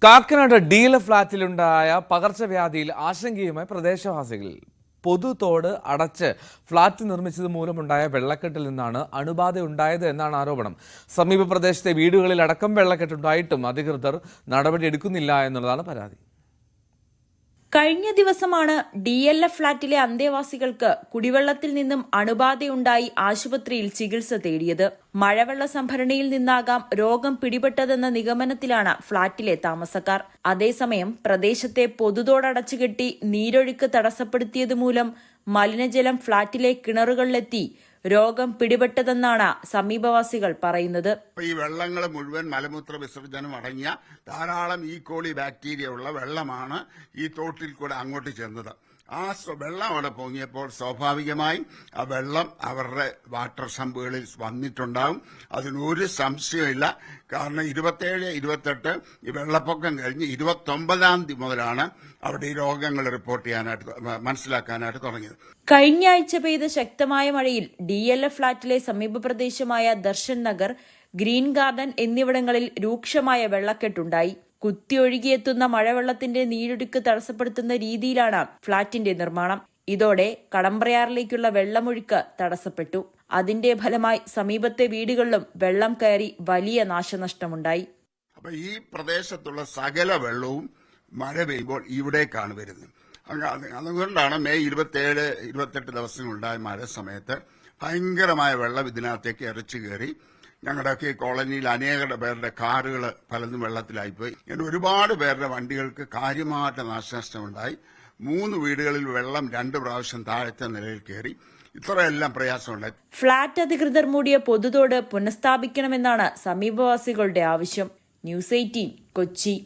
കാക്കനാട് ഡീല ഫ്ളാറ്റിലുണ്ടായ പകർച്ചവ്യാധിയിൽ ആശങ്കയുമായി പ്രദേശവാസികൾ. പൊതുതോട് അടച്ച് ഫ്ളാറ്റ് നിർമ്മിച്ചത് മൂലമുണ്ടായ വെള്ളക്കെട്ടിൽ നിന്നാണ് അണുബാധ ഉണ്ടായത് എന്നാണ് ആരോപണം. സമീപ പ്രദേശത്തെ വീടുകളിലടക്കം വെള്ളക്കെട്ടുണ്ടായിട്ടും അധികൃതർ നടപടിയെടുക്കുന്നില്ല എന്നുള്ളതാണ് പരാതി. കഴിഞ്ഞ ദിവസമാണ് DLF ഫ്ളാറ്റിലെ അന്തേവാസികൾക്ക് കുടിവെള്ളത്തിൽ നിന്നും അണുബാധയുണ്ടായി ആശുപത്രിയിൽ ചികിത്സ തേടിയത്. മഴവെള്ള സംഭരണിയിൽ നിന്നാകാം രോഗം പിടിപെട്ടതെന്ന നിഗമനത്തിലാണ് ഫ്ളാറ്റിലെ താമസക്കാർ. അതേസമയം പ്രദേശത്തെ പൊതുതോടടച്ചുകെട്ടി നീരൊഴുക്ക് തടസ്സപ്പെടുത്തിയതുമൂലം മലിനജലം ഫ്ളാറ്റിലെ കിണറുകളിലെത്തി രോഗം പിടിപെട്ടതെന്നാണ് സമീപവാസികൾ പറയുന്നത്. ഈ വെള്ളങ്ങൾ മുഴുവൻ മലമൂത്ര വിസർജനം അടങ്ങിയ ധാരാളം കോളി ബാക്ടീരിയ ഉള്ള വെള്ളമാണ് ഈ തോട്ടിൽ കൂടെ അങ്ങോട്ട് ചെന്നത്. ആ വെള്ളം അവിടെ പൊങ്ങിയപ്പോൾ സ്വാഭാവികമായും ആ വെള്ളം അവരുടെ വാട്ടർ സമ്പുകളിൽ വന്നിട്ടുണ്ടാവും. അതിനൊരു സംശയമില്ല. കാരണം 27, 28 ഈ വെള്ളപ്പൊക്കം കഴിഞ്ഞ് 29-ാം തീയതി മുതലാണ് അവിടെ ഈ രോഗങ്ങൾ റിപ്പോർട്ട് ചെയ്യാനായിട്ട് മനസ്സിലാക്കാനായിട്ട് തുടങ്ങിയത്. കഴിഞ്ഞ ആഴ്ച പെയ്ത ശക്തമായ മഴയിൽ DLF ഫ്ളാറ്റിലെ സമീപ പ്രദേശമായ ദർശൻ നഗർ, ഗ്രീൻ ഗാർഡൻ എന്നിവിടങ്ങളിൽ രൂക്ഷമായ വെള്ളക്കെട്ടുണ്ടായി. കുത്തിയൊഴുകിയെത്തുന്ന മഴവെള്ളത്തിന്റെ നീരൊഴുക്ക് തടസ്സപ്പെടുത്തുന്ന രീതിയിലാണ് ഫ്ളാറ്റിന്റെ നിർമ്മാണം. ഇതോടെ കടമ്പ്രയാറിലേക്കുള്ള വെള്ളമൊഴുക്ക് തടസ്സപ്പെട്ടു. അതിന്റെ ഫലമായി സമീപത്തെ വീടുകളിലും വെള്ളം കയറി വലിയ നാശനഷ്ടമുണ്ടായി. അപ്പൊ ഈ പ്രദേശത്തുള്ള സകല വെള്ളവും മഴ പെയ്യുമ്പോൾ ഇവിടേക്കാണ് വരുന്നത്. അതുകൊണ്ടാണ് മെയ് 27, 28 ദിവസങ്ങളുണ്ടായ മഴ സമയത്ത് ഭയങ്കരമായ വെള്ളം ഇതിനകത്തേക്ക് ഇരച്ചു കയറി. ഞങ്ങളുടെയൊക്കെ കോളനിയിൽ അനേകം പേരുടെ കാറുകൾ പലതും വെള്ളത്തിലായിപ്പോയി. ഇങ്ങനെ ഒരുപാട് പേരുടെ വണ്ടികൾക്ക് കാര്യമായിട്ട് നാശനഷ്ടമുണ്ടായി. 3 വീടുകളിൽ വെള്ളം 2 പ്രാവശ്യം താഴത്തെ നിലയിൽ കയറി. ഇത്രയെല്ലാം പ്രയാസമുണ്ടായി. ഫ്ളാറ്റ് അധികൃതർ മൂടിയ പൊതുതോട് പുനഃസ്ഥാപിക്കണമെന്നാണ് സമീപവാസികളുടെ ആവശ്യം. ന്യൂസ് 18 കൊച്ചി.